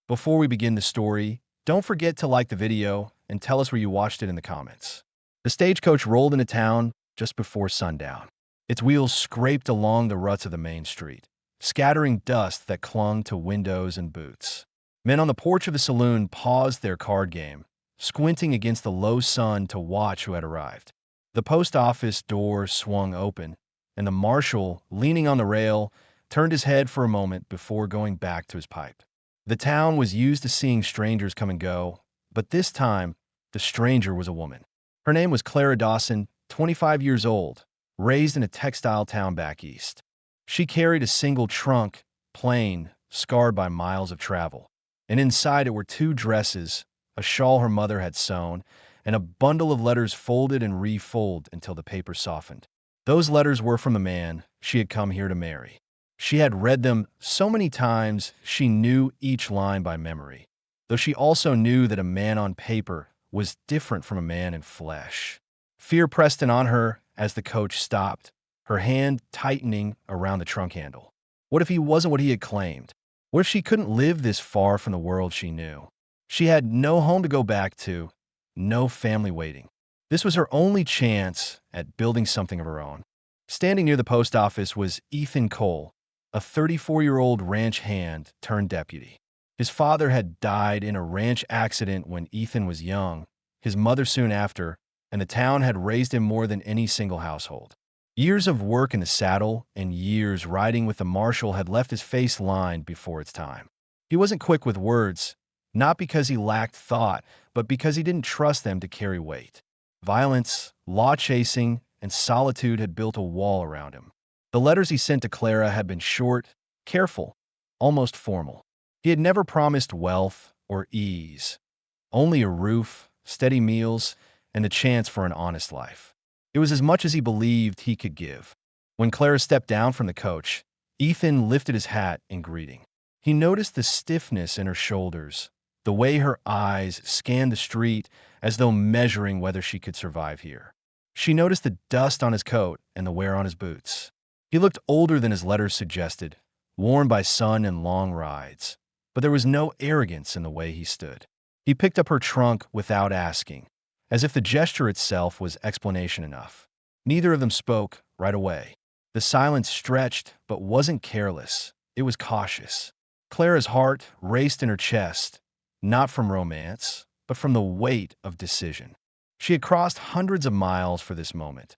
Before we begin the story, don't forget to like the video and tell us where you watched it in the comments. The stagecoach rolled into town just before sundown. Its wheels scraped along the ruts of the main street, scattering dust that clung to windows and boots. Men on the porch of the saloon paused their card game, squinting against the low sun to watch who had arrived. The post office door swung open, and the marshal, leaning on the rail, turned his head for a moment before going back to his pipe. The town was used to seeing strangers come and go, but this time, the stranger was a woman. Her name was Clara Dawson, 25 years old, raised in a textile town back east. She carried a single trunk, plain, scarred by miles of travel, and inside it were two dresses, a shawl her mother had sewn, and a bundle of letters folded and refolded until the paper softened. Those letters were from the man she had come here to marry. She had read them so many times she knew each line by memory, though she also knew that a man on paper was different from a man in flesh. Fear pressed in on her as the coach stopped, her hand tightening around the trunk handle. What if he wasn't what he had claimed? What if she couldn't live this far from the world she knew? She had no home to go back to, no family waiting. This was her only chance at building something of her own. Standing near the post office was Ethan Cole, a 34-year-old ranch hand turned deputy. His father had died in a ranch accident when Ethan was young, his mother soon after, and the town had raised him more than any single household. Years of work in the saddle and years riding with the marshal had left his face lined before its time. He wasn't quick with words, not because he lacked thought, but because he didn't trust them to carry weight. Violence, law chasing, and solitude had built a wall around him. The letters he sent to Clara had been short, careful, almost formal. He had never promised wealth or ease, only a roof, steady meals, and the chance for an honest life. It was as much as he believed he could give. When Clara stepped down from the coach, Ethan lifted his hat in greeting. He noticed the stiffness in her shoulders, the way her eyes scanned the street as though measuring whether she could survive here. She noticed the dust on his coat and the wear on his boots. He looked older than his letters suggested, worn by sun and long rides. But there was no arrogance in the way he stood. He picked up her trunk without asking, as if the gesture itself was explanation enough. Neither of them spoke right away. The silence stretched, but wasn't careless. It was cautious. Clara's heart raced in her chest, not from romance, but from the weight of decision. She had crossed hundreds of miles for this moment,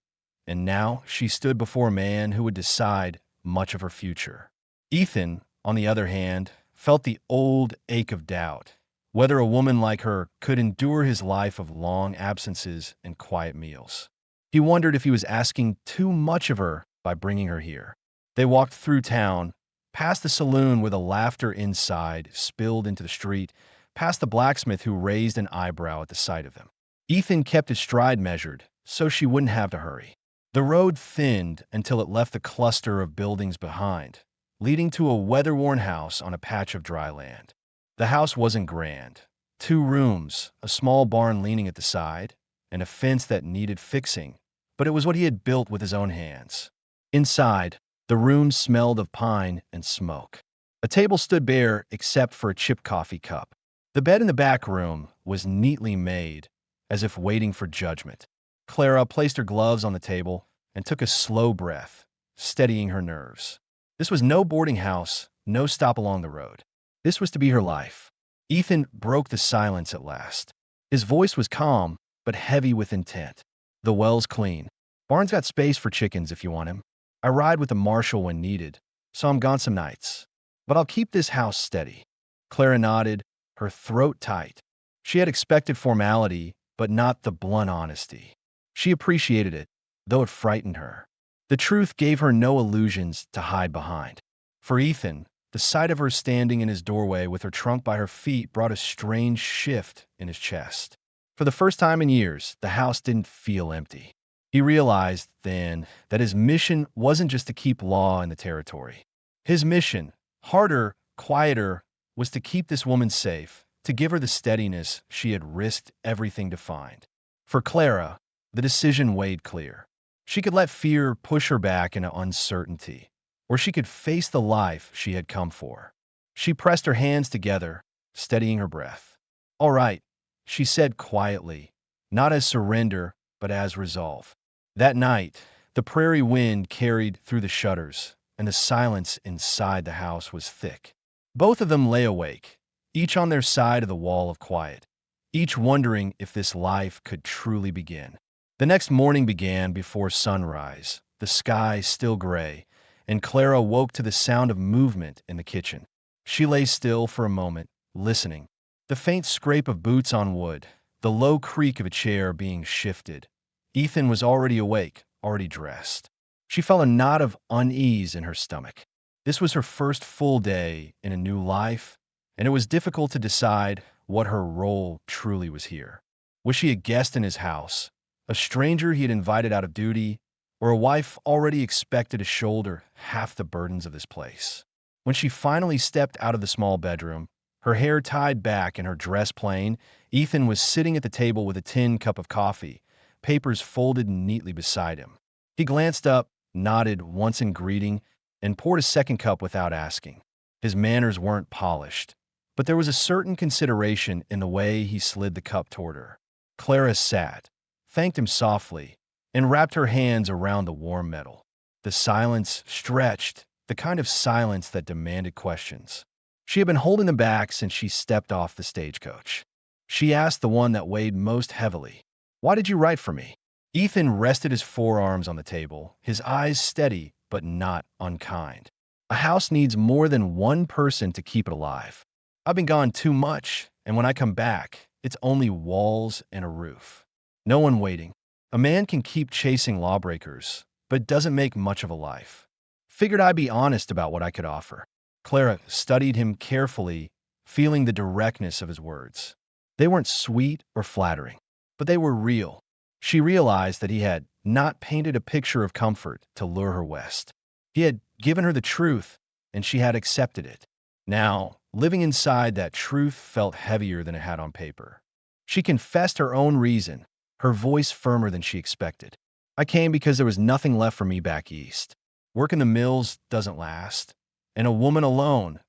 and now she stood before a man who would decide much of her future. Ethan, on the other hand, felt the old ache of doubt, whether a woman like her could endure his life of long absences and quiet meals. He wondered if he was asking too much of her by bringing her here. They walked through town, past the saloon where the laughter inside spilled into the street, past the blacksmith who raised an eyebrow at the sight of them. Ethan kept his stride measured, so she wouldn't have to hurry. The road thinned until it left the cluster of buildings behind, leading to a weather-worn house on a patch of dry land. The house wasn't grand. 2 rooms, a small barn leaning at the side, and a fence that needed fixing, but it was what he had built with his own hands. Inside, the room smelled of pine and smoke. A table stood bare except for a chipped coffee cup. The bed in the back room was neatly made, as if waiting for judgment. Clara placed her gloves on the table and took a slow breath, steadying her nerves. This was no boarding house, no stop along the road. This was to be her life. Ethan broke the silence at last. His voice was calm, but heavy with intent. The well's clean. Barn's got space for chickens if you want him. I ride with the marshal when needed, so I'm gone some nights. But I'll keep this house steady. Clara nodded, her throat tight. She had expected formality, but not the blunt honesty. She appreciated it, though it frightened her. The truth gave her no illusions to hide behind. For Ethan, the sight of her standing in his doorway with her trunk by her feet brought a strange shift in his chest. For the first time in years, the house didn't feel empty. He realized then that his mission wasn't just to keep law in the territory. His mission, harder, quieter, was to keep this woman safe, to give her the steadiness she had risked everything to find. For Clara, the decision weighed clear. She could let fear push her back into uncertainty, or she could face the life she had come for. She pressed her hands together, steadying her breath. "All right," she said quietly, not as surrender, but as resolve. That night, the prairie wind carried through the shutters, and the silence inside the house was thick. Both of them lay awake, each on their side of the wall of quiet, each wondering if this life could truly begin. The next morning began before sunrise, the sky still gray, and Clara woke to the sound of movement in the kitchen. She lay still for a moment, listening. The faint scrape of boots on wood, the low creak of a chair being shifted. Ethan was already awake, already dressed. She felt a knot of unease in her stomach. This was her first full day in a new life, and it was difficult to decide what her role truly was here. Was she a guest in his house, a stranger he had invited out of duty, or a wife already expected to shoulder half the burdens of this place? When she finally stepped out of the small bedroom, her hair tied back and her dress plain, Ethan was sitting at the table with a tin cup of coffee, papers folded neatly beside him. He glanced up, nodded once in greeting, and poured a second cup without asking. His manners weren't polished, but there was a certain consideration in the way he slid the cup toward her. Clara sat, thanked him softly, and wrapped her hands around the warm metal. The silence stretched, the kind of silence that demanded questions. She had been holding them back since she stepped off the stagecoach. She asked the one that weighed most heavily, "Why did you write for me?" Ethan rested his forearms on the table, his eyes steady but not unkind. "A house needs more than one person to keep it alive. I've been gone too much, and when I come back, it's only walls and a roof. No one waiting. A man can keep chasing lawbreakers, but doesn't make much of a life. Figured I'd be honest about what I could offer." Clara studied him carefully, feeling the directness of his words. They weren't sweet or flattering, but they were real. She realized that he had not painted a picture of comfort to lure her west. He had given her the truth, and she had accepted it. Now, living inside that truth felt heavier than it had on paper. She confessed her own reason, her voice firmer than she expected. "I came because there was nothing left for me back east. Work in the mills doesn't last. And a woman alone,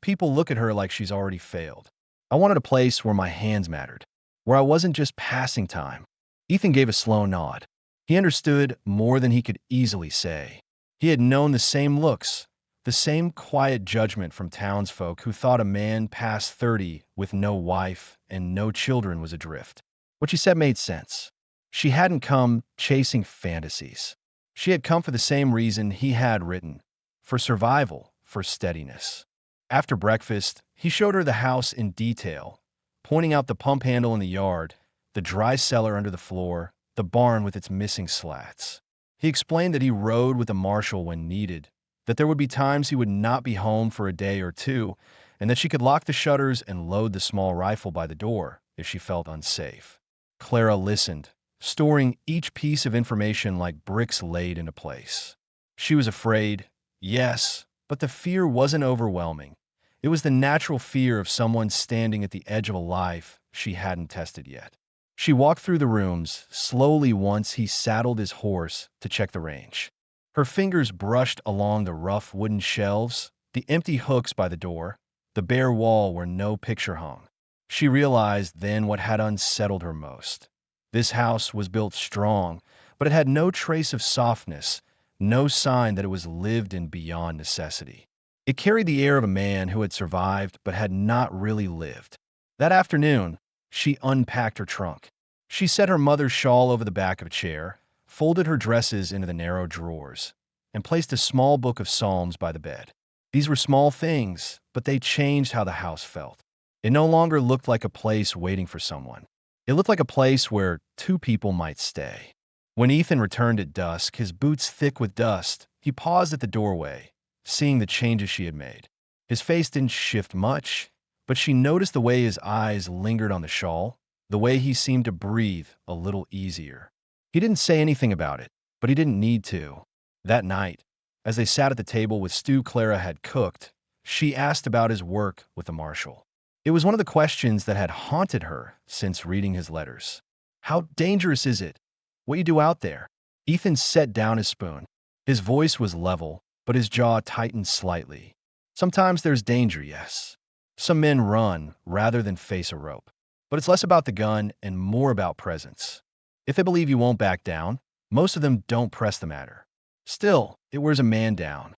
people look at her like she's already failed. I wanted a place where my hands mattered, where I wasn't just passing time." Ethan gave a slow nod. He understood more than he could easily say. He had known the same looks, the same quiet judgment from townsfolk who thought a man past 30 with no wife and no children was adrift. What she said made sense. She hadn't come chasing fantasies. She had come for the same reason he had written, for survival, for steadiness. After breakfast, he showed her the house in detail, pointing out the pump handle in the yard, the dry cellar under the floor, the barn with its missing slats. He explained that he rode with a marshal when needed, that there would be times he would not be home for a day or two, and that she could lock the shutters and load the small rifle by the door if she felt unsafe. Clara listened, storing each piece of information like bricks laid into place. She was afraid, yes, but the fear wasn't overwhelming. It was the natural fear of someone standing at the edge of a life she hadn't tested yet. She walked through the rooms, slowly once he saddled his horse to check the range. Her fingers brushed along the rough wooden shelves, the empty hooks by the door, the bare wall where no picture hung. She realized then what had unsettled her most. This house was built strong, but it had no trace of softness, no sign that it was lived in beyond necessity. It carried the air of a man who had survived but had not really lived. That afternoon, she unpacked her trunk. She set her mother's shawl over the back of a chair, folded her dresses into the narrow drawers, and placed a small book of psalms by the bed. These were small things, but they changed how the house felt. It no longer looked like a place waiting for someone. It looked like a place where two people might stay. When Ethan returned at dusk, his boots thick with dust, he paused at the doorway, seeing the changes she had made. His face didn't shift much, but she noticed the way his eyes lingered on the shawl, the way he seemed to breathe a little easier. He didn't say anything about it, but he didn't need to. That night, as they sat at the table with stew Clara had cooked, she asked about his work with the marshal. It was one of the questions that had haunted her since reading his letters. "How dangerous is it? What you do out there?" Ethan set down his spoon. His voice was level, but his jaw tightened slightly. "Sometimes there's danger, yes. Some men run rather than face a rope. But it's less about the gun and more about presence. If they believe you won't back down, most of them don't press the matter. Still, it wears a man down.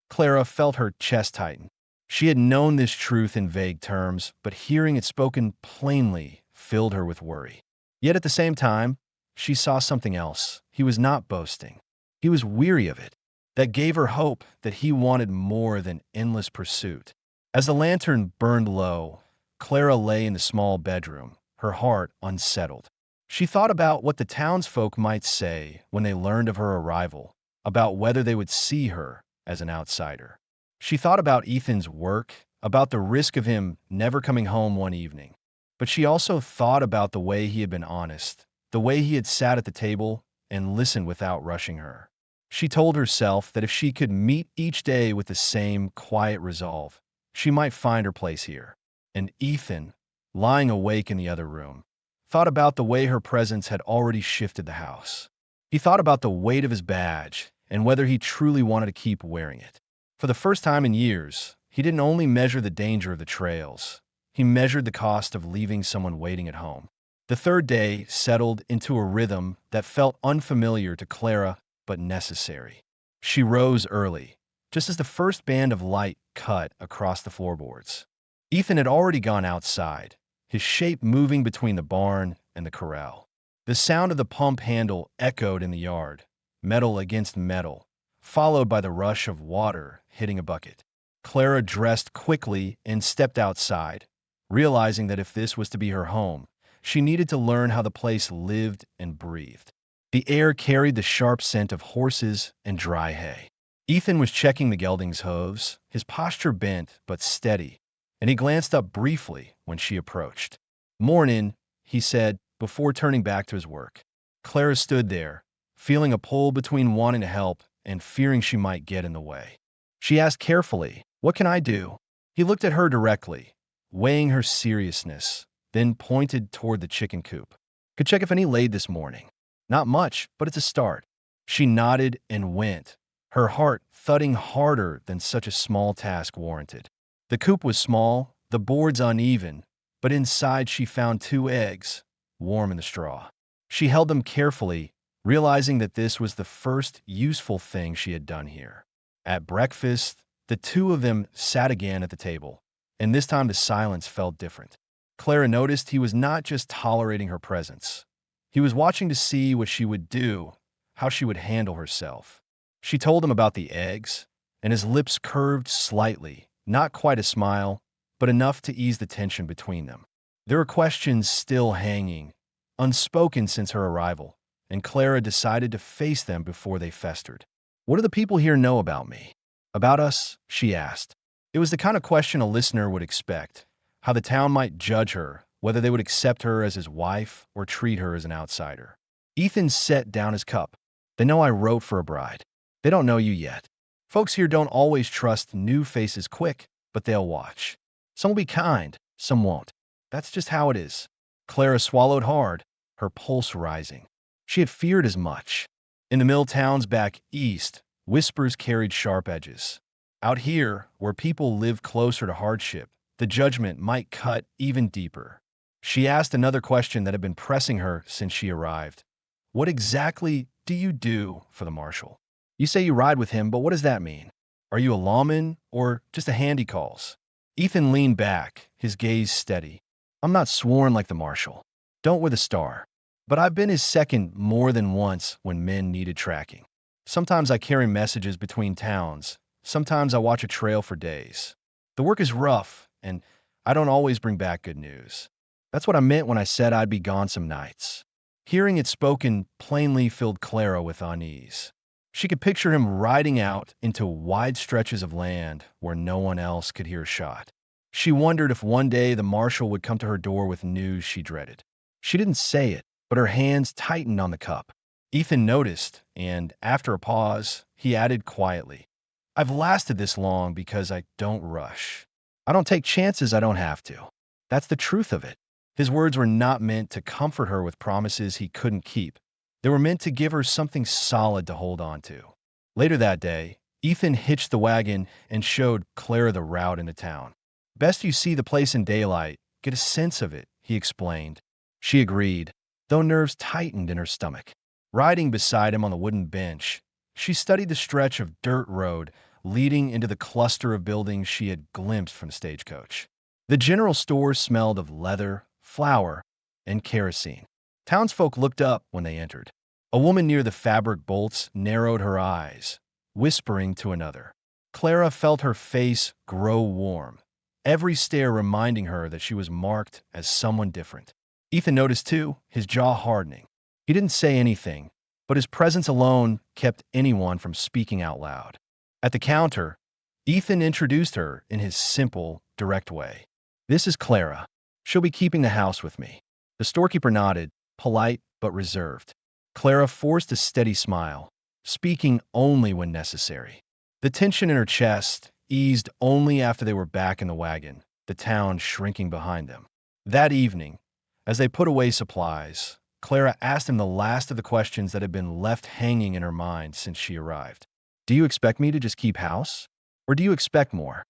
Clara felt her chest tighten. She had known this truth in vague terms, but hearing it spoken plainly filled her with worry. Yet at the same time, she saw something else. He was not boasting. He was weary of it. That gave her hope that he wanted more than endless pursuit. As the lantern burned low, Clara lay in the small bedroom, her heart unsettled. She thought about what the townsfolk might say when they learned of her arrival, about whether they would see her as an outsider. She thought about Ethan's work, about the risk of him never coming home one evening. But she also thought about the way he had been honest, the way he had sat at the table and listened without rushing her. She told herself that if she could meet each day with the same quiet resolve, she might find her place here. And Ethan, lying awake in the other room, thought about the way her presence had already shifted the house. He thought about the weight of his badge and whether he truly wanted to keep wearing it. For the first time in years, he didn't only measure the danger of the trails, he measured the cost of leaving someone waiting at home. The third day settled into a rhythm that felt unfamiliar to Clara but necessary. She rose early, just as the first band of light cut across the floorboards. Ethan had already gone outside, his shape moving between the barn and the corral. The sound of the pump handle echoed in the yard, metal against metal, followed by the rush of water hitting a bucket. Clara dressed quickly and stepped outside, realizing that if this was to be her home, she needed to learn how the place lived and breathed. The air carried the sharp scent of horses and dry hay. Ethan was checking the gelding's hooves, his posture bent but steady, and he glanced up briefly when she approached. "Mornin'," he said, before turning back to his work. Clara stood there, feeling a pull between wanting to help and fearing she might get in the way. She asked carefully, "What can I do?" He looked at her directly, weighing her seriousness, then pointed toward the chicken coop. "Could check if any laid this morning. Not much, but it's a start." She nodded and went, her heart thudding harder than such a small task warranted. The coop was small, the boards uneven, but inside she found 2 eggs, warm in the straw. She held them carefully, realizing that this was the first useful thing she had done here. At breakfast, the 2 of them sat again at the table, and this time the silence felt different. Clara noticed he was not just tolerating her presence. He was watching to see what she would do, how she would handle herself. She told him about the eggs, and his lips curved slightly, not quite a smile, but enough to ease the tension between them. There were questions still hanging, unspoken since her arrival, and Clara decided to face them before they festered. "What do the people here know about me? About us?" she asked. It was the kind of question a listener would expect, how the town might judge her, whether they would accept her as his wife or treat her as an outsider. Ethan set down his cup. "They know I wrote for a bride. They don't know you yet. Folks here don't always trust new faces quick, but they'll watch. Some will be kind, some won't. That's just how it is." Clara swallowed hard, her pulse rising. She had feared as much. In the mill towns back east, whispers carried sharp edges. Out here, where people live closer to hardship, the judgment might cut even deeper. She asked another question that had been pressing her since she arrived. "What exactly do you do for the marshal? You say you ride with him, but what does that mean? Are you a lawman or just a hand he calls?" Ethan leaned back, his gaze steady. "I'm not sworn like the marshal. Don't with a star. But I've been his second more than once when men needed tracking. Sometimes I carry messages between towns. Sometimes I watch a trail for days. The work is rough, and I don't always bring back good news. That's what I meant when I said I'd be gone some nights." Hearing it spoken plainly filled Clara with unease. She could picture him riding out into wide stretches of land where no one else could hear a shot. She wondered if one day the marshal would come to her door with news she dreaded. She didn't say it, but her hands tightened on the cup. Ethan noticed, and after a pause, he added quietly, "I've lasted this long because I don't rush. I don't take chances I don't have to. That's the truth of it." His words were not meant to comfort her with promises he couldn't keep. They were meant to give her something solid to hold on to. Later that day, Ethan hitched the wagon and showed Clara the route into town. Best you see the place in daylight, get a sense of it, he explained. She agreed, though nerves tightened in her stomach. Riding beside him on the wooden bench, she studied the stretch of dirt road leading into the cluster of buildings she had glimpsed from the stagecoach. The general store smelled of leather, flour, and kerosene. Townsfolk looked up when they entered. A woman near the fabric bolts narrowed her eyes, whispering to another. Clara felt her face grow warm, every stare reminding her that she was marked as someone different. Ethan noticed too, his jaw hardening. He didn't say anything, but his presence alone kept anyone from speaking out loud. At the counter, Ethan introduced her in his simple, direct way. "This is Clara. She'll be keeping the house with me." The storekeeper nodded, polite but reserved. Clara forced a steady smile, speaking only when necessary. The tension in her chest eased only after they were back in the wagon, the town shrinking behind them. That evening, as they put away supplies, Clara asked him the last of the questions that had been left hanging in her mind since she arrived. "Do you expect me to just keep house? Or do you expect more?"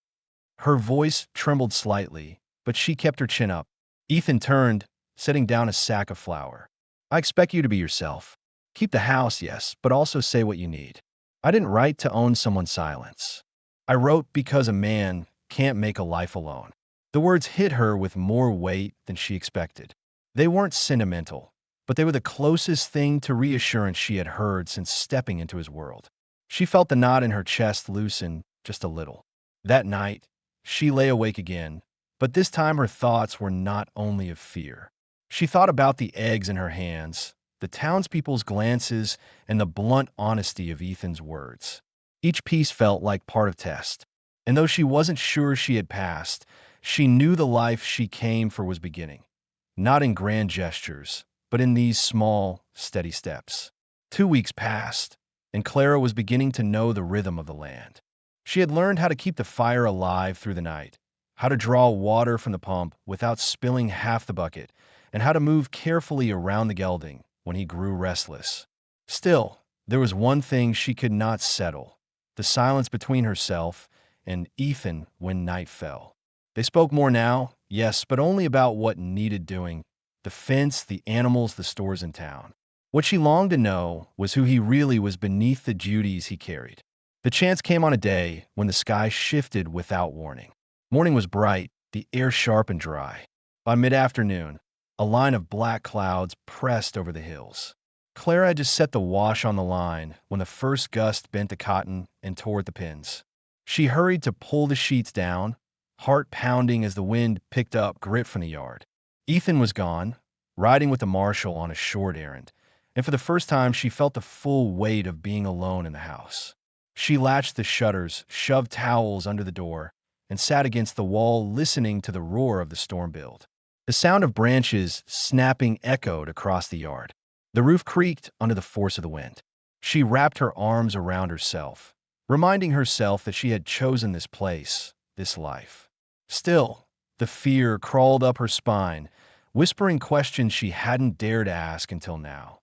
Her voice trembled slightly, but she kept her chin up. Ethan turned, setting down a sack of flour. "I expect you to be yourself. Keep the house, yes, but also say what you need. I didn't write to own someone's silence. I wrote because a man can't make a life alone." The words hit her with more weight than she expected. They weren't sentimental, but they were the closest thing to reassurance she had heard since stepping into his world. She felt the knot in her chest loosen just a little. That night, she lay awake again, but this time her thoughts were not only of fear. She thought about the eggs in her hands, the townspeople's glances, and the blunt honesty of Ethan's words. Each piece felt like part of test, and though she wasn't sure she had passed, she knew the life she came for was beginning. Not in grand gestures, but in these small, steady steps. 2 weeks passed, and Clara was beginning to know the rhythm of the land. She had learned how to keep the fire alive through the night, how to draw water from the pump without spilling half the bucket, and how to move carefully around the gelding when he grew restless. Still, there was one thing she could not settle: the silence between herself and Ethan when night fell. They spoke more now, yes, but only about what needed doing: the fence, the animals, the stores in town. What she longed to know was who he really was beneath the duties he carried. The chance came on a day when the sky shifted without warning. Morning was bright, the air sharp and dry. By mid-afternoon, a line of black clouds pressed over the hills. Clara had just set the wash on the line when the first gust bent the cotton and tore at the pins. She hurried to pull the sheets down, heart pounding as the wind picked up grit from the yard. Ethan was gone, riding with the marshal on a short errand, and for the first time she felt the full weight of being alone in the house. She latched the shutters, shoved towels under the door, and sat against the wall listening to the roar of the storm build. The sound of branches snapping echoed across the yard. The roof creaked under the force of the wind. She wrapped her arms around herself, reminding herself that she had chosen this place, this life. Still, the fear crawled up her spine, whispering questions she hadn't dared ask until now.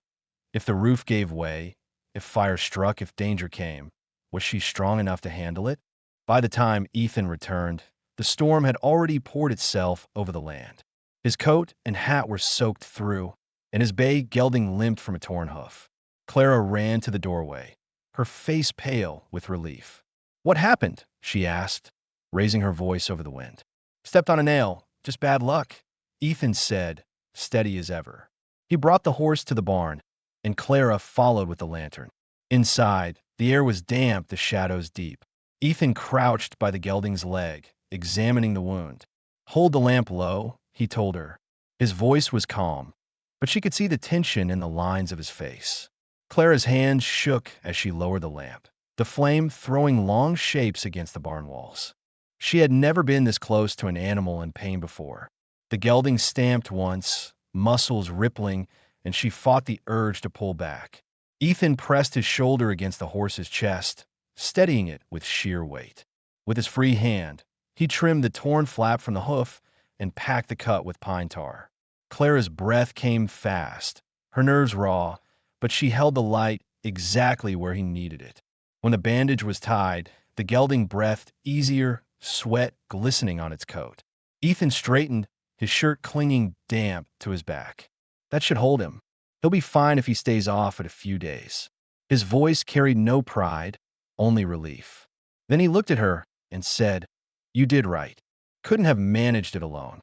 If the roof gave way, if fire struck, if danger came, was she strong enough to handle it? By the time Ethan returned, the storm had already poured itself over the land. His coat and hat were soaked through, and his bay gelding limped from a torn hoof. Clara ran to the doorway, her face pale with relief. "What happened?" she asked, raising her voice over the wind. "Stepped on a nail. Just bad luck," Ethan said, steady as ever. He brought the horse to the barn, and Clara followed with the lantern. Inside, the air was damp, the shadows deep. Ethan crouched by the gelding's leg, examining the wound. "Hold the lamp low," he told her. His voice was calm, but she could see the tension in the lines of his face. Clara's hands shook as she lowered the lamp, the flame throwing long shapes against the barn walls. She had never been this close to an animal in pain before. The gelding stamped once, muscles rippling, and she fought the urge to pull back. Ethan pressed his shoulder against the horse's chest, steadying it with sheer weight. With his free hand, he trimmed the torn flap from the hoof and packed the cut with pine tar. Clara's breath came fast, her nerves raw, but she held the light exactly where he needed it. When the bandage was tied, the gelding breathed easier sweat glistening on its coat. Ethan straightened, his shirt clinging damp to his back. That should hold him. He'll be fine if he stays off it a few days. His voice carried no pride, only relief. Then he looked at her and said, "You did right. Couldn't have managed it alone."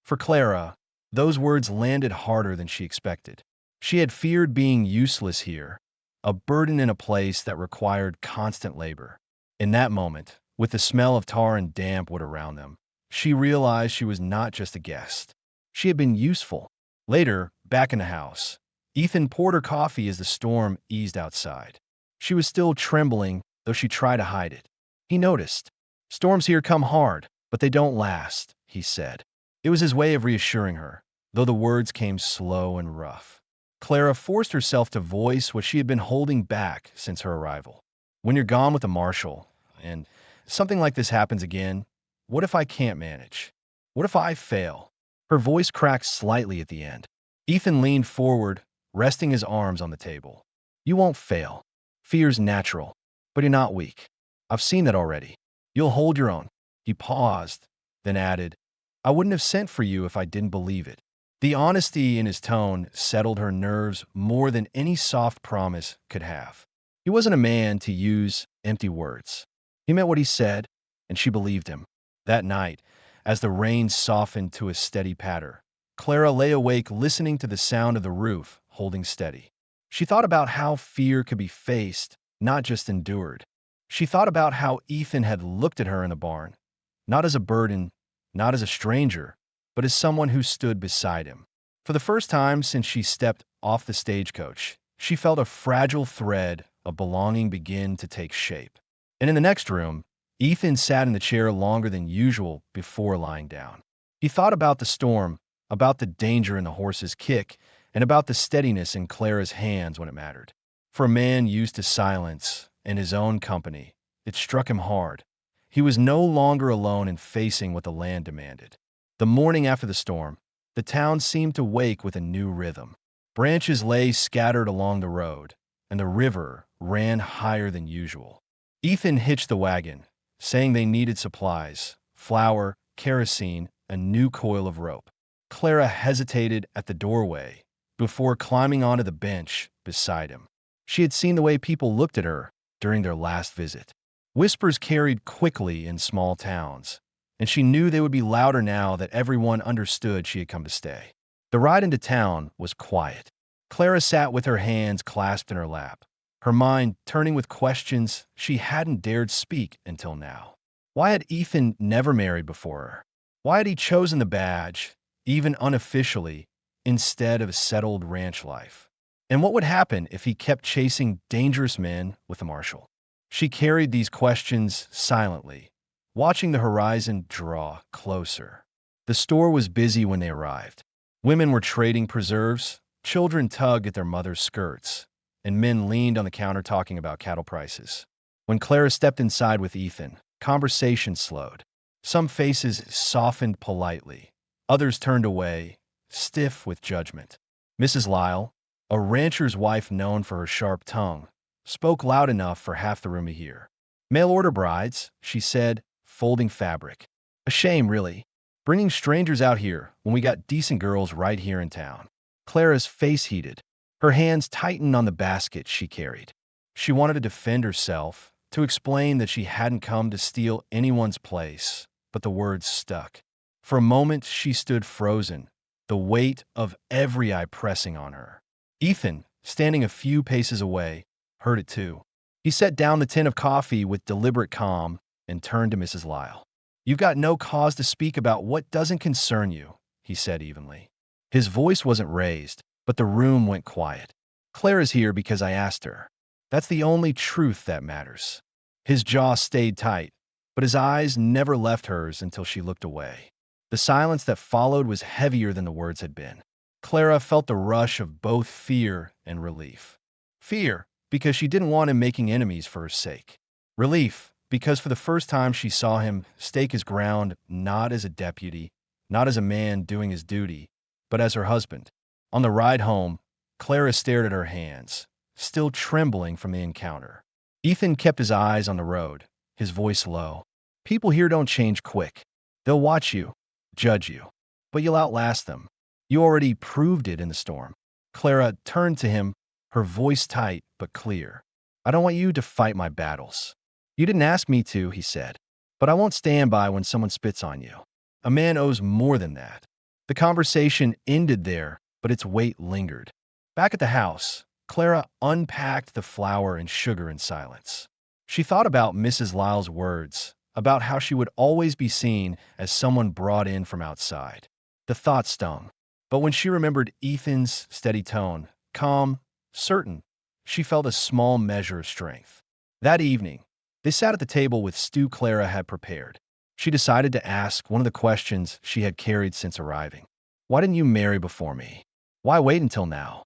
For Clara, those words landed harder than she expected. She had feared being useless here, a burden in a place that required constant labor. In that moment, with the smell of tar and damp wood around them, she realized she was not just a guest. She had been useful. Later, back in the house, Ethan poured her coffee as the storm eased outside. She was still trembling, though she tried to hide it. He noticed. "Storms here come hard, but they don't last," he said. It was his way of reassuring her, though the words came slow and rough. Clara forced herself to voice what she had been holding back since her arrival. "When you're gone with the marshal, and something like this happens again, what if I can't manage? What if I fail?" Her voice cracked slightly at the end. Ethan leaned forward, resting his arms on the table. "You won't fail. Fear's natural, but you're not weak. I've seen that already. You'll hold your own." He paused, then added, "I wouldn't have sent for you if I didn't believe it." The honesty in his tone settled her nerves more than any soft promise could have. He wasn't a man to use empty words. He meant what he said, and she believed him. That night, as the rain softened to a steady patter, Clara lay awake listening to the sound of the roof holding steady. She thought about how fear could be faced, not just endured. She thought about how Ethan had looked at her in the barn, not as a burden, not as a stranger, but as someone who stood beside him. For the first time since she stepped off the stagecoach, she felt a fragile thread of belonging begin to take shape. And in the next room, Ethan sat in the chair longer than usual before lying down. He thought about the storm, about the danger in the horse's kick, and about the steadiness in Clara's hands when it mattered. For a man used to silence and his own company, it struck him hard. He was no longer alone in facing what the land demanded. The morning after the storm, the town seemed to wake with a new rhythm. Branches lay scattered along the road, and the river ran higher than usual. Ethan hitched the wagon, saying they needed supplies, flour, kerosene, a new coil of rope. Clara hesitated at the doorway before climbing onto the bench beside him. She had seen the way people looked at her during their last visit. Whispers carried quickly in small towns, and she knew they would be louder now that everyone understood she had come to stay. The ride into town was quiet. Clara sat with her hands clasped in her lap, her mind turning with questions she hadn't dared speak until now. Why had Ethan never married before her? Why had he chosen the badge, even unofficially, instead of a settled ranch life? And what would happen if he kept chasing dangerous men with a marshal? She carried these questions silently, watching the horizon draw closer. The store was busy when they arrived. Women were trading preserves, children tugged at their mothers' skirts, and men leaned on the counter talking about cattle prices. When Clara stepped inside with Ethan, conversation slowed. Some faces softened politely. Others turned away, stiff with judgment. Mrs. Lyle, a rancher's wife known for her sharp tongue, spoke loud enough for half the room to hear. "Mail-order brides," she said, folding fabric. "A shame, really. Bringing strangers out here when we got decent girls right here in town." Clara's face heated. Her hands tightened on the basket she carried. She wanted to defend herself, to explain that she hadn't come to steal anyone's place, but the words stuck. For a moment, she stood frozen, the weight of every eye pressing on her. Ethan, standing a few paces away, heard it too. He set down the tin of coffee with deliberate calm and turned to Mrs. Lyle. "You've got no cause to speak about what doesn't concern you," he said evenly. His voice wasn't raised, but the room went quiet. "Clara's here because I asked her. That's the only truth that matters." His jaw stayed tight, but his eyes never left hers until she looked away. The silence that followed was heavier than the words had been. Clara felt the rush of both fear and relief. Fear, because she didn't want him making enemies for her sake. Relief, because for the first time she saw him stake his ground not as a deputy, not as a man doing his duty, but as her husband. On the ride home, Clara stared at her hands, still trembling from the encounter. Ethan kept his eyes on the road, his voice low. People here don't change quick. They'll watch you, judge you, but you'll outlast them. You already proved it in the storm. Clara turned to him, her voice tight but clear. I don't want you to fight my battles. You didn't ask me to, he said, but I won't stand by when someone spits on you. A man owes more than that. The conversation ended there, but its weight lingered. Back at the house, Clara unpacked the flour and sugar in silence. She thought about Mrs. Lyle's words, about how she would always be seen as someone brought in from outside. The thought stung. But when she remembered Ethan's steady tone, calm, certain, she felt a small measure of strength. That evening, they sat at the table with stew Clara had prepared. She decided to ask one of the questions she had carried since arriving. Why didn't you marry before me? Why wait until now?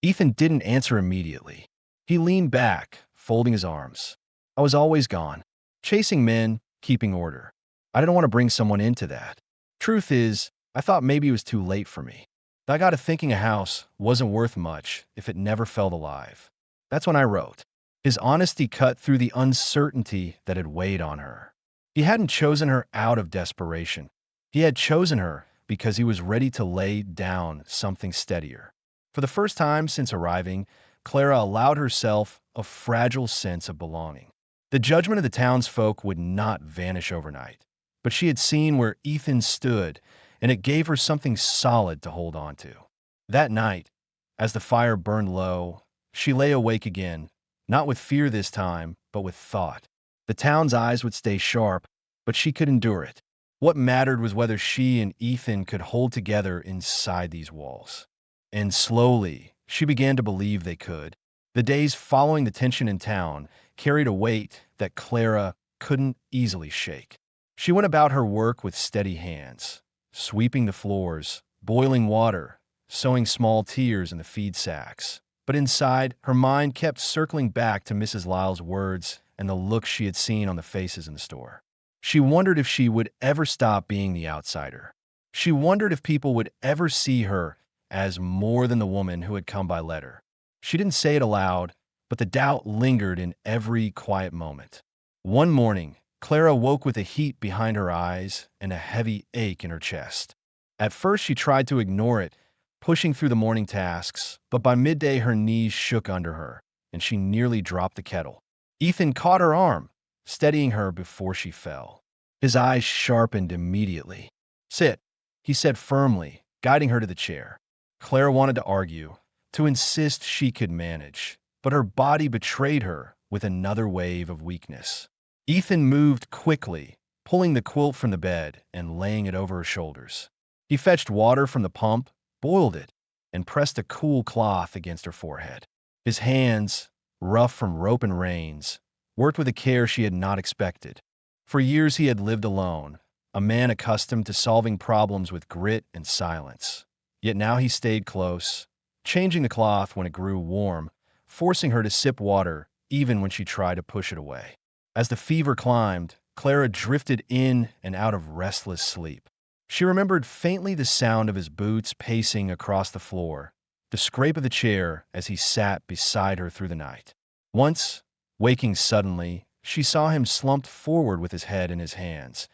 Ethan didn't answer immediately. He leaned back, folding his arms. I was always gone, chasing men, keeping order. I didn't want to bring someone into that. Truth is, I thought maybe it was too late for me. I got to thinking a house wasn't worth much if it never felt alive. That's when I wrote. His honesty cut through the uncertainty that had weighed on her. He hadn't chosen her out of desperation. He had chosen her because he was ready to lay down something steadier. For the first time since arriving, Clara allowed herself a fragile sense of belonging. The judgment of the townsfolk would not vanish overnight, but she had seen where Ethan stood, and it gave her something solid to hold on to. That night, as the fire burned low, she lay awake again, not with fear this time, but with thought. The town's eyes would stay sharp, but she could endure it. What mattered was whether she and Ethan could hold together inside these walls. And slowly, she began to believe they could. The days following the tension in town carried a weight that Clara couldn't easily shake. She went about her work with steady hands, sweeping the floors, boiling water, sowing small tears in the feed sacks. But inside, her mind kept circling back to Mrs. Lyle's words and the look she had seen on the faces in the store. She wondered if she would ever stop being the outsider. She wondered if people would ever see her as more than the woman who had come by letter. She didn't say it aloud, but the doubt lingered in every quiet moment. One morning, Clara woke with a heat behind her eyes and a heavy ache in her chest. At first, she tried to ignore it, pushing through the morning tasks, but by midday her knees shook under her, and she nearly dropped the kettle. Ethan caught her arm, steadying her before she fell. His eyes sharpened immediately. Sit, he said firmly, guiding her to the chair. Clara wanted to argue, to insist she could manage, but her body betrayed her with another wave of weakness. Ethan moved quickly, pulling the quilt from the bed and laying it over her shoulders. He fetched water from the pump, boiled it, and pressed a cool cloth against her forehead. His hands, rough from rope and reins, worked with a care she had not expected. For years he had lived alone, a man accustomed to solving problems with grit and silence. Yet now he stayed close, changing the cloth when it grew warm, forcing her to sip water even when she tried to push it away. As the fever climbed, Clara drifted in and out of restless sleep. She remembered faintly the sound of his boots pacing across the floor, the scrape of the chair as he sat beside her through the night. Once, waking suddenly, she saw him slumped forward with his head in his hands,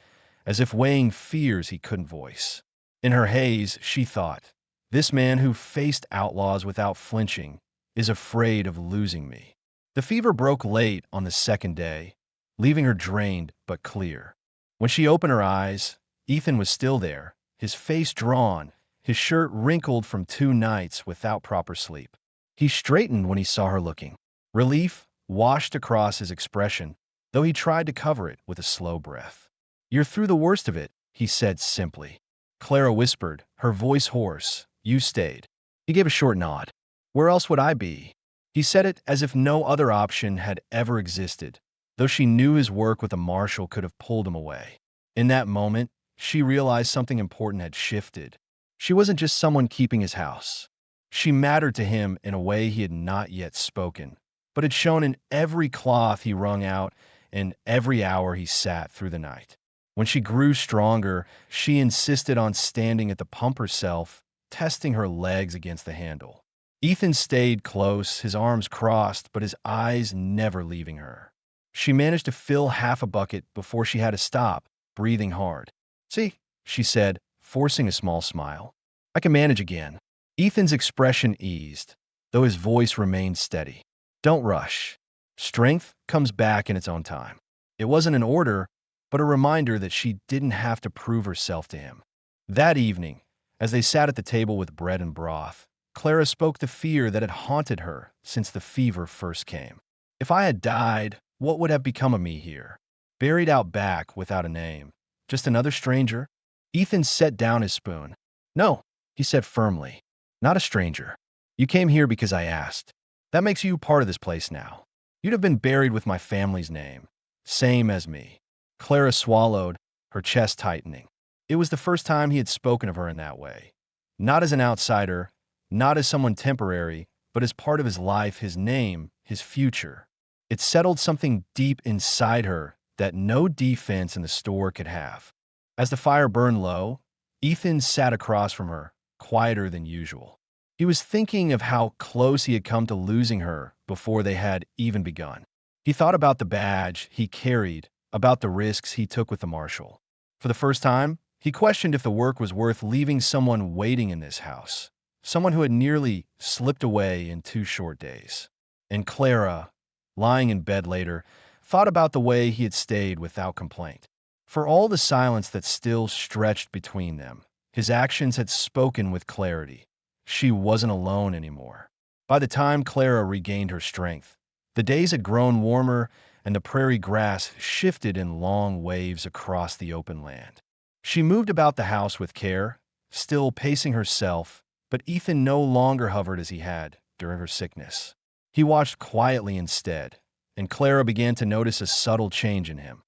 as if weighing fears he couldn't voice. In her haze, she thought, this man who faced outlaws without flinching is afraid of losing me. The fever broke late on the second day, leaving her drained but clear. When she opened her eyes, Ethan was still there, his face drawn, his shirt wrinkled from 2 nights without proper sleep. He straightened when he saw her looking. Relief washed across his expression, though he tried to cover it with a slow breath. You're through the worst of it, he said simply. Clara whispered, her voice hoarse. You stayed. He gave a short nod. Where else would I be? He said it as if no other option had ever existed, though she knew his work with the marshal could have pulled him away. In that moment, she realized something important had shifted. She wasn't just someone keeping his house. She mattered to him in a way he had not yet spoken, but had shown in every cloth he wrung out and every hour he sat through the night. When she grew stronger, she insisted on standing at the pump herself, testing her legs against the handle. Ethan stayed close, his arms crossed, but his eyes never leaving her. She managed to fill half a bucket before she had to stop, breathing hard. See, she said, forcing a small smile. I can manage again. Ethan's expression eased, though his voice remained steady. Don't rush. Strength comes back in its own time. It wasn't an order, but a reminder that she didn't have to prove herself to him. That evening, as they sat at the table with bread and broth, Clara spoke the fear that had haunted her since the fever first came. If I had died, what would have become of me here? Buried out back without a name. Just another stranger? Ethan set down his spoon. No, he said firmly. Not a stranger. You came here because I asked. That makes you part of this place now. You'd have been buried with my family's name. Same as me. Clara swallowed, her chest tightening. It was the first time he had spoken of her in that way. Not as an outsider, not as someone temporary, but as part of his life, his name, his future. It settled something deep inside her that no defense in the store could have. As the fire burned low, Ethan sat across from her, quieter than usual. He was thinking of how close he had come to losing her before they had even begun. He thought about the badge he carried, about the risks he took with the marshal. For the first time, he questioned if the work was worth leaving someone waiting in this house, someone who had nearly slipped away in 2 short days. And Clara, lying in bed later, thought about the way he had stayed without complaint. For all the silence that still stretched between them, his actions had spoken with clarity. She wasn't alone anymore. By the time Clara regained her strength, the days had grown warmer and the prairie grass shifted in long waves across the open land. She moved about the house with care, still pacing herself, but Ethan no longer hovered as he had during her sickness. He watched quietly instead, and Clara began to notice a subtle change in him.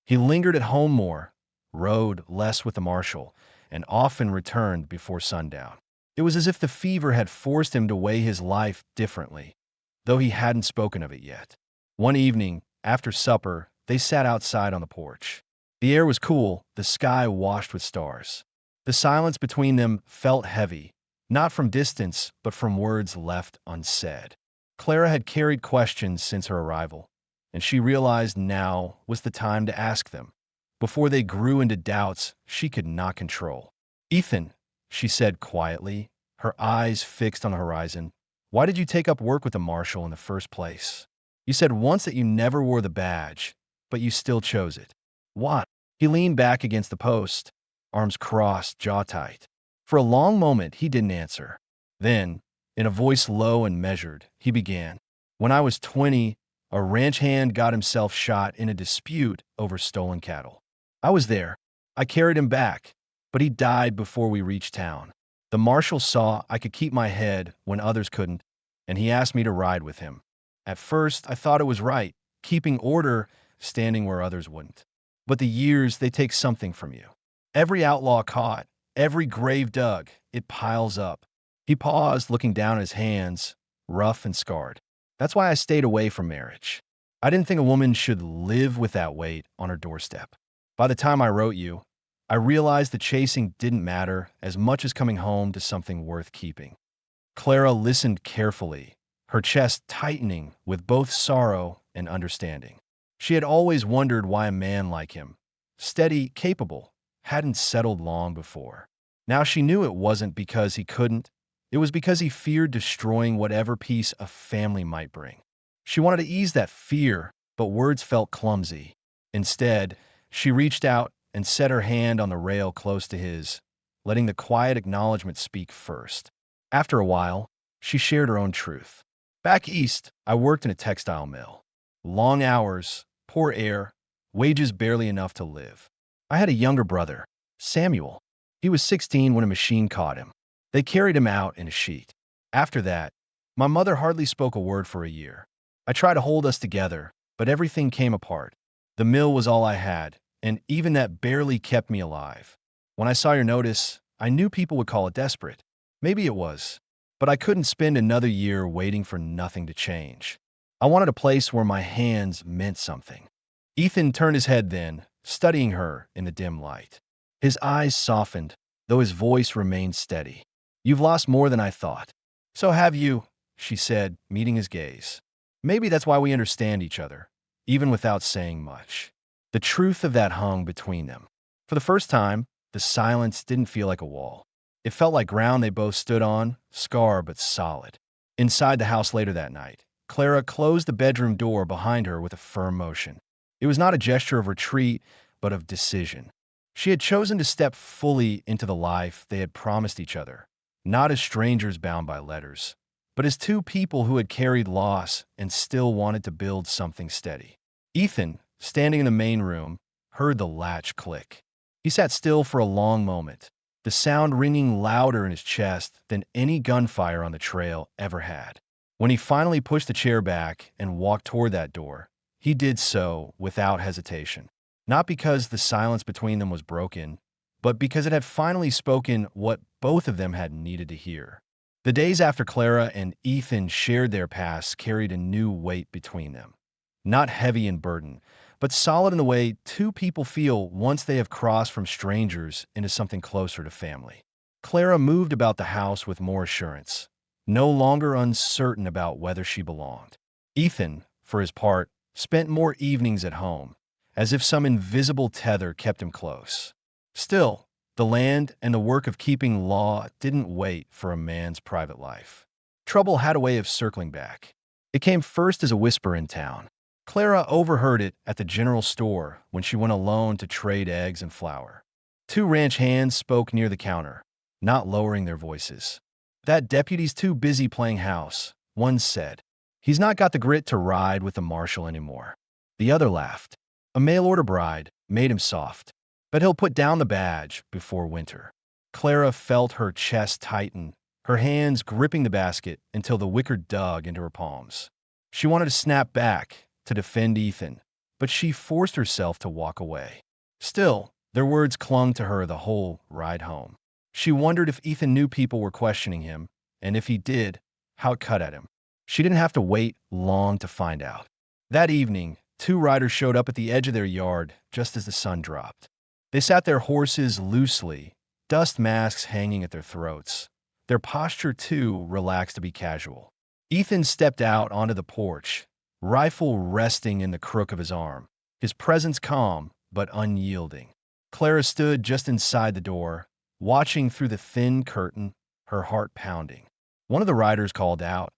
He lingered at home more, rode less with the marshal, and often returned before sundown. It was as if the fever had forced him to weigh his life differently, though he hadn't spoken of it yet. One evening, after supper, they sat outside on the porch. The air was cool, the sky washed with stars. The silence between them felt heavy, not from distance, but from words left unsaid. Clara had carried questions since her arrival, and she realized now was the time to ask them, before they grew into doubts she could not control. Ethan, she said quietly, her eyes fixed on the horizon, why did you take up work with the marshal in the first place? You said once that you never wore the badge, but you still chose it. Why? He leaned back against the post, arms crossed, jaw tight. For a long moment, he didn't answer. Then, in a voice low and measured, he began. When I was 20, a ranch hand got himself shot in a dispute over stolen cattle. I was there. I carried him back, but he died before we reached town. The marshal saw I could keep my head when others couldn't, and he asked me to ride with him. At first, I thought it was right, keeping order, standing where others wouldn't. But the years, they take something from you. Every outlaw caught, every grave dug, it piles up. He paused, looking down at his hands, rough and scarred. That's why I stayed away from marriage. I didn't think a woman should live with that weight on her doorstep. By the time I wrote you, I realized the chasing didn't matter as much as coming home to something worth keeping. Clara listened carefully, her chest tightening with both sorrow and understanding. She had always wondered why a man like him, steady, capable, hadn't settled long before. Now she knew it wasn't because he couldn't. It was because he feared destroying whatever peace a family might bring. She wanted to ease that fear, but words felt clumsy. Instead, she reached out and set her hand on the rail close to his, letting the quiet acknowledgement speak first. After a while, she shared her own truth. Back east, I worked in a textile mill. Long hours, poor air, wages barely enough to live. I had a younger brother, Samuel. He was 16 when a machine caught him. They carried him out in a sheet. After that, my mother hardly spoke a word for a year. I tried to hold us together, but everything came apart. The mill was all I had, and even that barely kept me alive. When I saw your notice, I knew people would call it desperate. Maybe it was, but I couldn't spend another year waiting for nothing to change. I wanted a place where my hands meant something. Ethan turned his head then, studying her in the dim light. His eyes softened, though his voice remained steady. You've lost more than I thought. So have you, she said, meeting his gaze. Maybe that's why we understand each other. even without saying much. The truth of that hung between them. For the first time, the silence didn't feel like a wall. It felt like ground they both stood on, scarred but solid. Inside the house later that night, Clara closed the bedroom door behind her with a firm motion. It was not a gesture of retreat, but of decision. She had chosen to step fully into the life they had promised each other, not as strangers bound by letters, but as two people who had carried loss and still wanted to build something steady. Ethan, standing in the main room, heard the latch click. He sat still for a long moment, the sound ringing louder in his chest than any gunfire on the trail ever had. When he finally pushed the chair back and walked toward that door, he did so without hesitation. Not because the silence between them was broken, but because it had finally spoken what both of them had needed to hear. The days after Clara and Ethan shared their pasts carried a new weight between them. Not heavy and burden, but solid in the way two people feel once they have crossed from strangers into something closer to family. Clara moved about the house with more assurance, no longer uncertain about whether she belonged. Ethan, for his part, spent more evenings at home, as if some invisible tether kept him close. Still, the land and the work of keeping law didn't wait for a man's private life. Trouble had a way of circling back. It came first as a whisper in town. Clara overheard it at the general store when she went alone to trade eggs and flour. Two ranch hands spoke near the counter, not lowering their voices. "That deputy's too busy playing house," one said. "He's not got the grit to ride with the marshal anymore." The other laughed. "A mail-order bride made him soft, but he'll put down the badge before winter." Clara felt her chest tighten, her hands gripping the basket until the wicker dug into her palms. She wanted to snap back, to defend Ethan, but she forced herself to walk away. Still, their words clung to her the whole ride home. She wondered if Ethan knew people were questioning him, and if he did, how it cut at him. She didn't have to wait long to find out. That evening, two riders showed up at the edge of their yard just as the sun dropped. They sat their horses loosely, dust masks hanging at their throats. Their posture, too, relaxed to be casual. Ethan stepped out onto the porch, rifle resting in the crook of his arm, his presence calm but unyielding. Clara stood just inside the door, watching through the thin curtain, her heart pounding. One of the riders called out,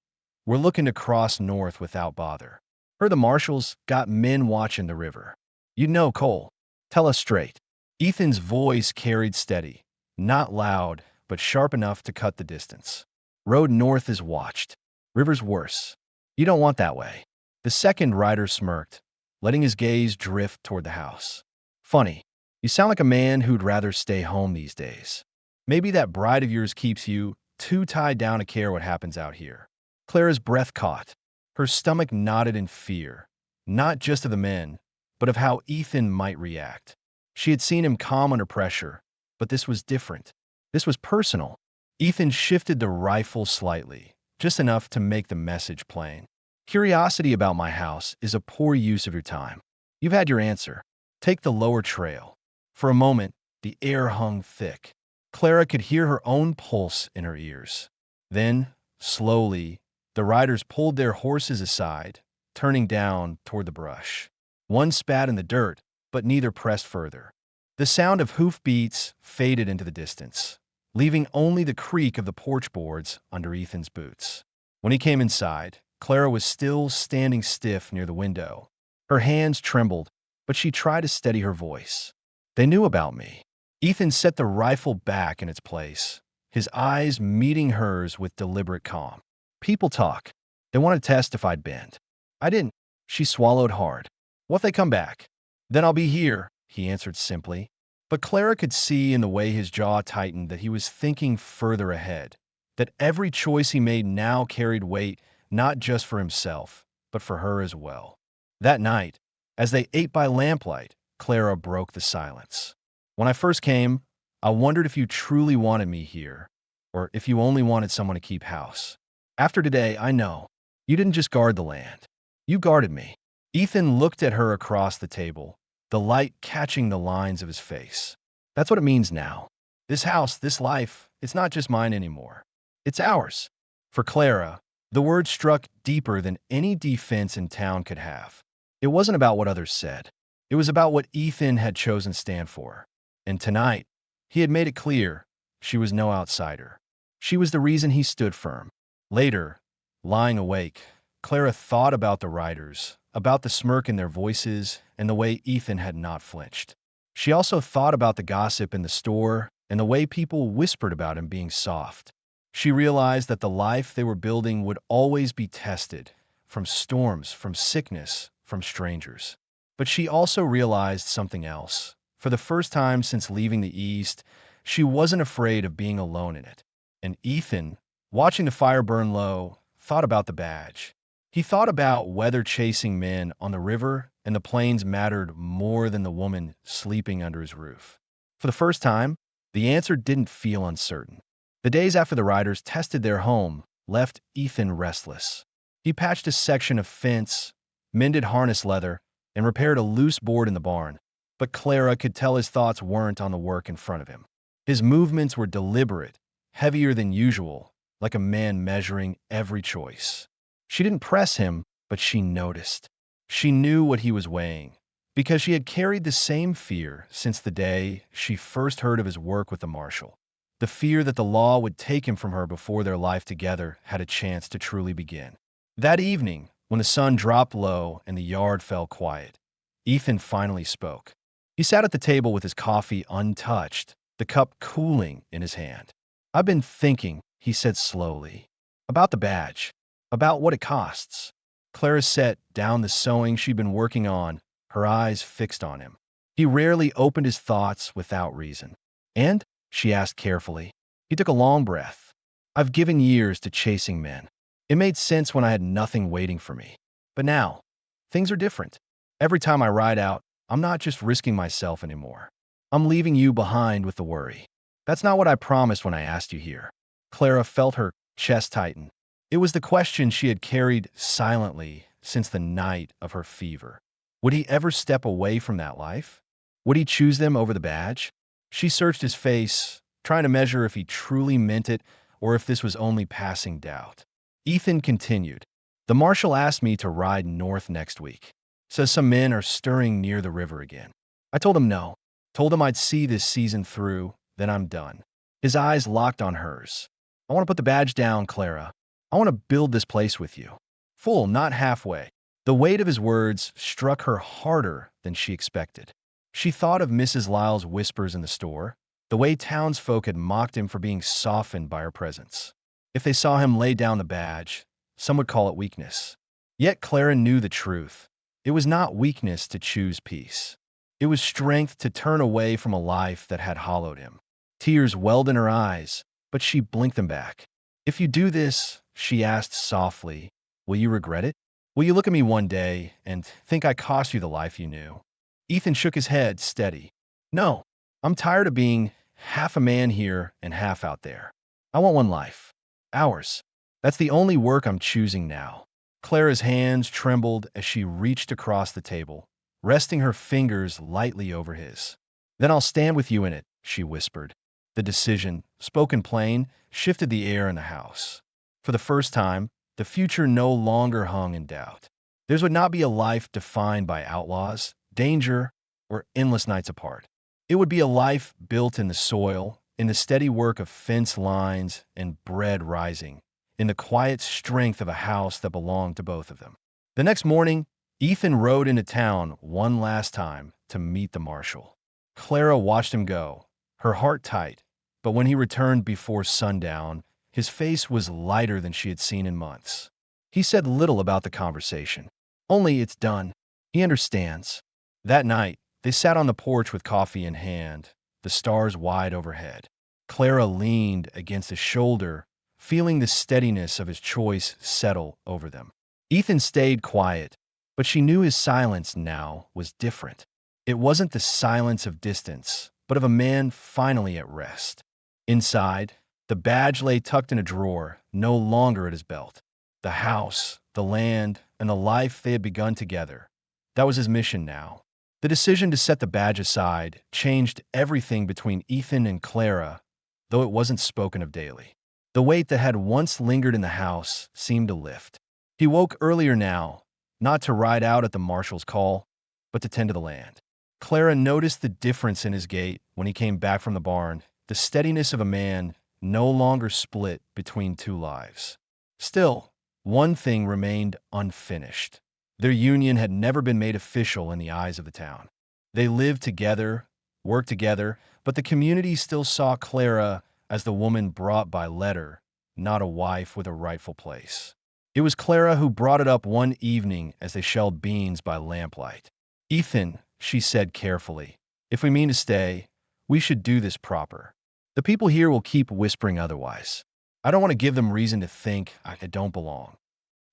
"We're looking to cross north without bother. Heard the marshals got men watching the river. You know, Cole. Tell us straight." Ethan's voice carried steady, not loud, but sharp enough to cut the distance. "Road north is watched. River's worse. You don't want that way." The second rider smirked, letting his gaze drift toward the house. "Funny. You sound like a man who'd rather stay home these days. Maybe that bride of yours keeps you too tied down to care what happens out here." Clara's breath caught. Her stomach knotted in fear, not just of the men, but of how Ethan might react. She had seen him calm under pressure, but this was different. This was personal. Ethan shifted the rifle slightly, just enough to make the message plain. "Curiosity about my house is a poor use of your time. You've had your answer. Take the lower trail." For a moment, the air hung thick. Clara could hear her own pulse in her ears. Then, slowly, the riders pulled their horses aside, turning down toward the brush. One spat in the dirt, but neither pressed further. The sound of hoofbeats faded into the distance, leaving only the creak of the porch boards under Ethan's boots. When he came inside, Clara was still standing stiff near the window. Her hands trembled, but she tried to steady her voice. "They knew about me." Ethan set the rifle back in its place, his eyes meeting hers with deliberate calm. "People talk. They want to test if I'd bend. I didn't." She swallowed hard. "What if they come back? Then I'll be here," he answered simply. But Clara could see in the way his jaw tightened that he was thinking further ahead, that every choice he made now carried weight not just for himself, but for her as well. That night, as they ate by lamplight, Clara broke the silence. "When I first came, I wondered if you truly wanted me here, or if you only wanted someone to keep house. After today, I know. You didn't just guard the land. You guarded me." Ethan looked at her across the table, the light catching the lines of his face. "That's what it means now. This house, this life, it's not just mine anymore. It's ours." For Clara, the word struck deeper than any defense in town could have. It wasn't about what others said. It was about what Ethan had chosen to stand for. And tonight, he had made it clear she was no outsider. She was the reason he stood firm. Later, lying awake, Clara thought about the riders, about the smirk in their voices, and the way Ethan had not flinched. She also thought about the gossip in the store and the way people whispered about him being soft. She realized that the life they were building would always be tested, from storms, from sickness, from strangers. But she also realized something else. For the first time since leaving the East, she wasn't afraid of being alone in it. And Ethan, watching the fire burn low, thought about the badge. He thought about whether chasing men on the river and the plains mattered more than the woman sleeping under his roof. For the first time, the answer didn't feel uncertain. The days after the riders tested their home left Ethan restless. He patched a section of fence, mended harness leather, and repaired a loose board in the barn. But Clara could tell his thoughts weren't on the work in front of him. His movements were deliberate, heavier than usual, like a man measuring every choice. She didn't press him, but she noticed. She knew what he was weighing, because she had carried the same fear since the day she first heard of his work with the marshal. The fear that the law would take him from her before their life together had a chance to truly begin. That evening, when the sun dropped low and the yard fell quiet, Ethan finally spoke. He sat at the table with his coffee untouched, the cup cooling in his hand. "I've been thinking," he said slowly, "about the badge, about what it costs." Clara set down the sewing she'd been working on, her eyes fixed on him. He rarely opened his thoughts without reason. "And?" she asked carefully. He took a long breath. "I've given years to chasing men. It made sense when I had nothing waiting for me. But now, things are different. Every time I ride out, I'm not just risking myself anymore. I'm leaving you behind with the worry. That's not what I promised when I asked you here." Clara felt her chest tighten. It was the question she had carried silently since the night of her fever. Would he ever step away from that life? Would he choose them over the badge? She searched his face, trying to measure if he truly meant it or if this was only passing doubt. Ethan continued. "The marshal asked me to ride north next week. Says some men are stirring near the river again. I told him no. Told him I'd see this season through, then I'm done." His eyes locked on hers. "I want to put the badge down, Clara. I want to build this place with you. Full, not halfway." The weight of his words struck her harder than she expected. She thought of Mrs. Lyle's whispers in the store, the way townsfolk had mocked him for being softened by her presence. If they saw him lay down the badge, some would call it weakness. Yet Clara knew the truth. It was not weakness to choose peace. It was strength to turn away from a life that had hollowed him. Tears welled in her eyes, but she blinked them back. "If you do this," she asked softly, "will you regret it? Will you look at me one day and think I cost you the life you knew?" Ethan shook his head, steady. "No, I'm tired of being half a man here and half out there. I want one life. Ours. That's the only work I'm choosing now." Clara's hands trembled as she reached across the table, resting her fingers lightly over his. "Then I'll stand with you in it," she whispered. The decision, spoken plain, shifted the air in the house. For the first time, the future no longer hung in doubt. Theirs would not be a life defined by outlaws, danger, or endless nights apart. It would be a life built in the soil, in the steady work of fence lines and bread rising, in the quiet strength of a house that belonged to both of them. The next morning, Ethan rode into town one last time to meet the marshal. Clara watched him go, her heart tight, but when he returned before sundown, his face was lighter than she had seen in months. He said little about the conversation. Only, "It's done. He understands." That night, they sat on the porch with coffee in hand, the stars wide overhead. Clara leaned against his shoulder, feeling the steadiness of his choice settle over them. Ethan stayed quiet, but she knew his silence now was different. It wasn't the silence of distance, but of a man finally at rest. Inside, the badge lay tucked in a drawer, no longer at his belt. The house, the land, and the life they had begun together. That was his mission now. The decision to set the badge aside changed everything between Ethan and Clara, though it wasn't spoken of daily. The weight that had once lingered in the house seemed to lift. He woke earlier now, not to ride out at the marshal's call, but to tend to the land. Clara noticed the difference in his gait when he came back from the barn, the steadiness of a man no longer split between two lives. Still, one thing remained unfinished. Their union had never been made official in the eyes of the town. They lived together, worked together, but the community still saw Clara as the woman brought by letter, not a wife with a rightful place. It was Clara who brought it up one evening as they shelled beans by lamplight. "Ethan," she said carefully, "if we mean to stay, we should do this proper. The people here will keep whispering otherwise. I don't want to give them reason to think I don't belong."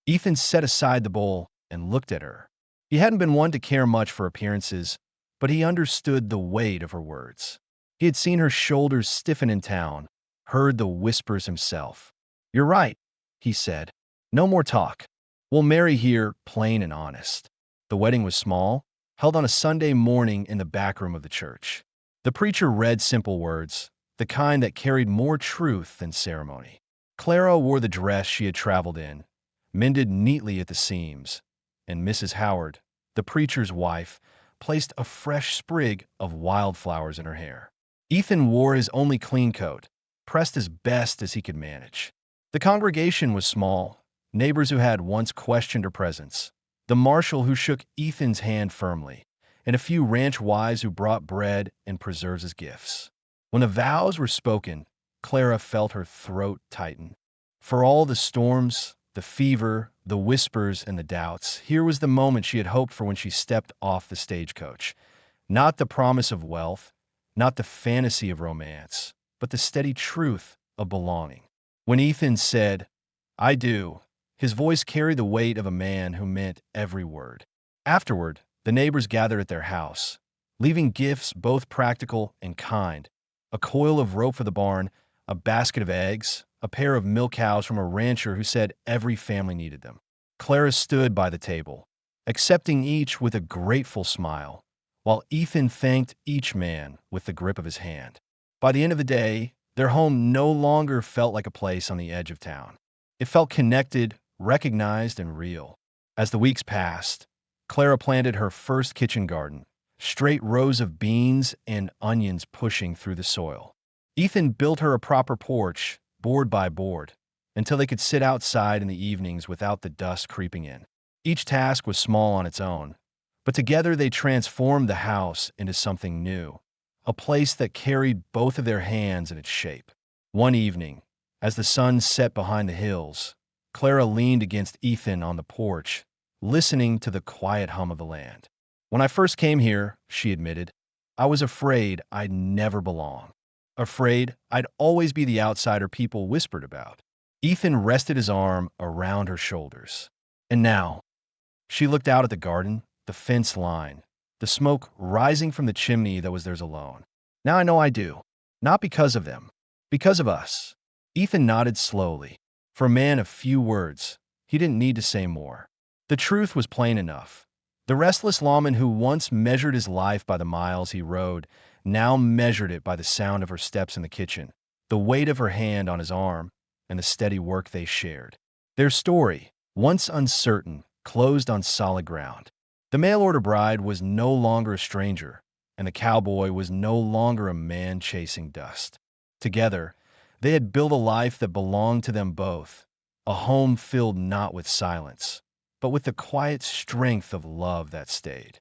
Ethan set aside the bowl and looked at her. He hadn't been one to care much for appearances, but he understood the weight of her words. He had seen her shoulders stiffen in town, heard the whispers himself. "You're right," he said. "No more talk. We'll marry here, plain and honest." The wedding was small, held on a Sunday morning in the back room of the church. The preacher read simple words, the kind that carried more truth than ceremony. Clara wore the dress she had traveled in, mended neatly at the seams, and Mrs. Howard, the preacher's wife, placed a fresh sprig of wildflowers in her hair. Ethan wore his only clean coat, pressed as best as he could manage. The congregation was small, neighbors who had once questioned her presence, the marshal who shook Ethan's hand firmly, and a few ranch wives who brought bread and preserves as gifts. When the vows were spoken, Clara felt her throat tighten. For all the storms, the fever, the whispers, and the doubts, here was the moment she had hoped for when she stepped off the stagecoach. Not the promise of wealth, not the fantasy of romance, but the steady truth of belonging. When Ethan said, "I do," his voice carried the weight of a man who meant every word. Afterward, the neighbors gathered at their house, leaving gifts both practical and kind: a coil of rope for the barn, a basket of eggs, a pair of milk cows from a rancher who said every family needed them. Clara stood by the table, accepting each with a grateful smile, while Ethan thanked each man with the grip of his hand. By the end of the day, their home no longer felt like a place on the edge of town. It felt connected, recognized, and real. As the weeks passed, Clara planted her first kitchen garden, straight rows of beans and onions pushing through the soil. Ethan built her a proper porch, board by board, until they could sit outside in the evenings without the dust creeping in. Each task was small on its own, but together they transformed the house into something new, a place that carried both of their hands in its shape. One evening, as the sun set behind the hills, Clara leaned against Ethan on the porch, listening to the quiet hum of the land. "When I first came here," she admitted, "I was afraid I'd never belong. Afraid I'd always be the outsider people whispered about." Ethan rested his arm around her shoulders. "And now," she looked out at the garden, the fence line, the smoke rising from the chimney that was theirs alone. "Now I know I do. Not because of them. Because of us." Ethan nodded slowly. For a man of few words, he didn't need to say more. The truth was plain enough. The restless lawman who once measured his life by the miles he rode now measured it by the sound of her steps in the kitchen, the weight of her hand on his arm, and the steady work they shared. Their story, once uncertain, closed on solid ground. The mail-order bride was no longer a stranger, and the cowboy was no longer a man chasing dust. Together, they had built a life that belonged to them both, a home filled not with silence, but with the quiet strength of love that stayed.